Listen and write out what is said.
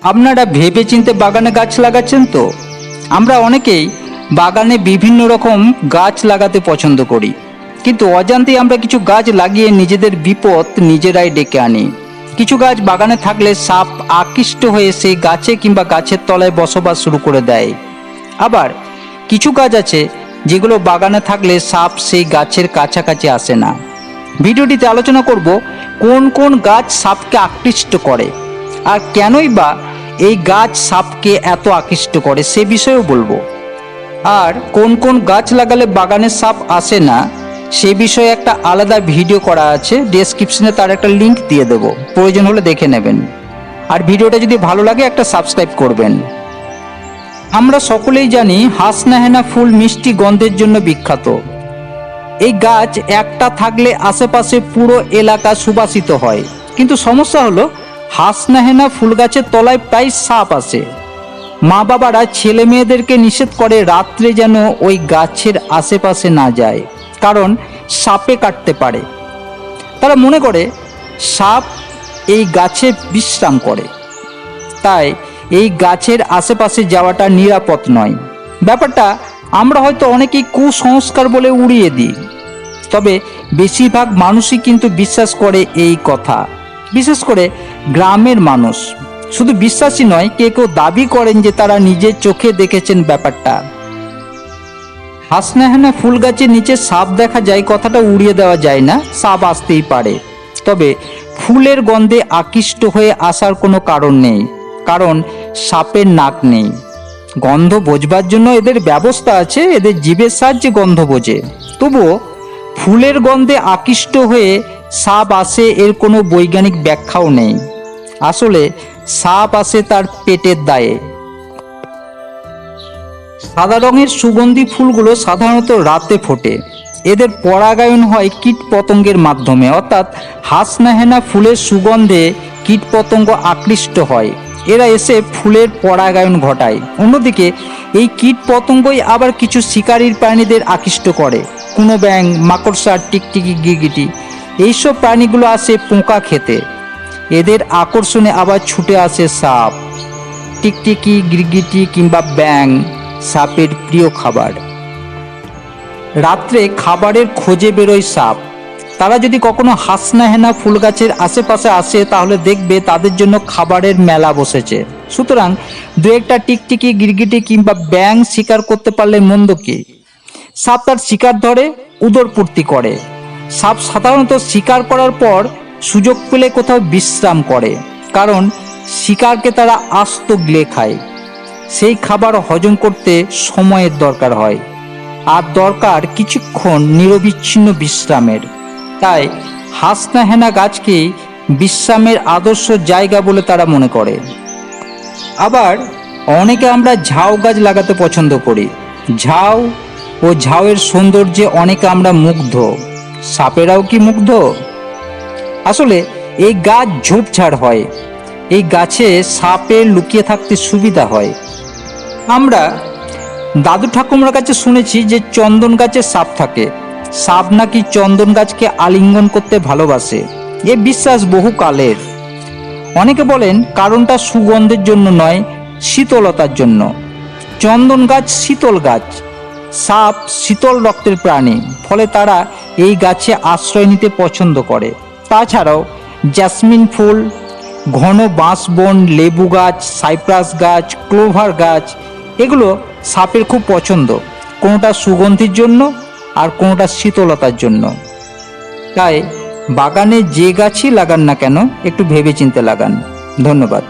আপনারা ভেবেচিন্তে বাগানে গাছ লাগাচ্ছেন তো? আমরা অনেকেই বাগানে বিভিন্ন রকম গাছ লাগাতে পছন্দ করি, কিন্তু অজান্তেই আমরা কিছু গাছ লাগিয়ে নিজেদের বিপদ নিজেরাই ডেকে আনি। কিছু গাছ বাগানে থাকলে সাপ আকৃষ্ট হয়ে সেই গাছে কিংবা গাছের তলায় বসবাস শুরু করে দেয়। আবার কিছু গাছ আছে যেগুলো বাগানে থাকলে সাপ সেই গাছের কাছাকাছি আসে না। ভিডিওটিতে আলোচনা করব কোন কোন গাছ সাপকে আকৃষ্ট করে, আর কেনই বা এই গাছ সাপকে এত আকৃষ্ট করে সে বিষয়েও বলবো। আর কোন কোন গাছ লাগালে বাগানে সাপ আসে না সে বিষয়ে একটা আলাদা ভিডিও করা আছে, ডেসক্রিপশনে তার একটা লিংক দিয়ে দেবো, প্রয়োজন হলে দেখে নেবেন। আর ভিডিওটা যদি ভালো লাগে একটা সাবস্ক্রাইব করবেন। আমরা সকলেই জানি হাসনাহেনা ফুল মিষ্টি গন্ধের জন্য বিখ্যাত। এই গাছ একটা থাকলে আশেপাশে পুরো এলাকা সুবাসিত হয়, কিন্তু সমস্যা হলো হাসনাহেনা ফুল গাছের তলায় প্রায় সাপ আসে। মা বাবারা ছেলে মেয়েদেরকে নিষেধ করে রাত্রে যেন ওই গাছের আশেপাশে না যায়, কারণ সাপে কাটতে পারে। তারা মনে করে সাপ এই গাছে বিশ্রাম করে, তাই এই গাছের আশেপাশে যাওয়াটা নিরাপদ নয়। ব্যাপারটা আমরা হয়তো অনেকেই কুসংস্কার বলে উড়িয়ে দিই, তবে বেশিরভাগ মানুষই কিন্তু বিশ্বাস করে এই কথা। বিশেষ করে গ্রামের মানুষ শুধু বিশ্বাসই নয়, কেউ কেউ দাবি করেন যে তারা নিজের চোখে দেখেছেন ব্যাপারটা। হাসনাহেনা ফুল গাছের নিচে সাপ দেখা যায় কথাটা উড়িয়ে দেওয়া যায় না, সাপ আসতেই পারে, তবে ফুলের গন্ধে আকৃষ্ট হয়ে আসার কোনো কারণ নেই, কারণ সাপের নাক নেই। গন্ধ বোঝবার জন্য এদের ব্যবস্থা আছে, এদের জিভের সাহায্যে গন্ধ বোঝে। তবুও ফুলের গন্ধে আকৃষ্ট হয়ে সাপ আসে এর কোনো বৈজ্ঞানিক ব্যাখ্যাও নেই। আসলে সাপ আসে তার পেটের দায়ে। সাদা রঙের সুগন্ধি ফুলগুলো সাধারণত রাতে ফোটে। এদের পরাগায়ন হয় কীট পতঙ্গের মাধ্যমে, অর্থাৎ হাসনাহেনা ফুলের সুগন্ধে কীট পতঙ্গ আকৃষ্ট হয়, এরা এসে ফুলের পরাগায়ন ঘটায়। অন্যদিকে এই কীট পতঙ্গই আবার কিছু শিকারীর প্রাণীদের আকৃষ্ট করে। কোনো ব্যাঙ, মাকড়সা, টিকটিকি, গিরগিটি এইসব প্রাণীগুলো আসে পোকা খেতে। এদের আকর্ষণে আবার ছুটে আসে সাপ। টিকটিকি, গিরগিটি কিংবা ব্যাঙ সাপের প্রিয় খাবার। রাত্রে খাবারের খোঁজে বেরোয় সাপ। তারা যদি কখনো হাসনাহেনা ফুল গাছের আশেপাশে আসে তাহলে দেখবে তাদের জন্য খাবারের মেলা বসেছে। সুতরাং দু একটা টিকটিকি, গিরগিটি কিংবা ব্যাঙ শিকার করতে পারলে মন্দ কি? সাপ তার শিকার ধরে, উদরপূর্তি করে। সাপ সাধারণত শিকার করার পর সুযোগ পেলে কোথাও বিশ্রাম করে, কারণ শিকারকে তারা আস্ত গিলে খায়। সেই খাবার হজম করতে সময়ের দরকার হয়, আর দরকার কিছুক্ষণ নিরবিচ্ছিন্ন বিশ্রামের। তাই হাসনাহেনা গাছকে বিশ্রামের আদর্শ জায়গা বলে তারা মনে করে। আবার অনেকে আমরা ঝাউ গাছ লাগাতে পছন্দ করি। ঝাউ ও ঝাউয়ের সৌন্দর্যে অনেকে আমরা মুগ্ধ। সাপেরাও কি মুগ্ধ? আসলে এই গাছ ঝোপঝাড় হয়, এই গাছে সাপের লুকিয়ে থাকতে সুবিধা হয়। আমরা দাদু ঠাকুমার কাছে শুনেছি যে চন্দন গাছে সাপ থাকে। সাপ নাকি চন্দন গাছকে আলিঙ্গন করতে ভালোবাসে, এ বিশ্বাস বহু কালের। অনেকে বলেন কারণটা সুগন্ধের জন্য নয়, শীতলতার জন্য। চন্দন গাছ শীতল গাছ, সাপ শীতল রক্তের প্রাণী, ফলে তারা এই গাছে আশ্রয় নিতে পছন্দ করে। তাছাড়াও জেসমিন ফুল, ঘন বাঁশবন, লেবু গাছ, সাইপ্রাস গাছ, ক্লোভার গাছ এগুলো সাপের খুব পছন্দ। কোনোটা সুগন্ধির জন্য আর কোনোটা শীতলতার জন্য। তাই বাগানে যে গাছই লাগান না কেন একটু ভেবেচিন্তে লাগান। ধন্যবাদ।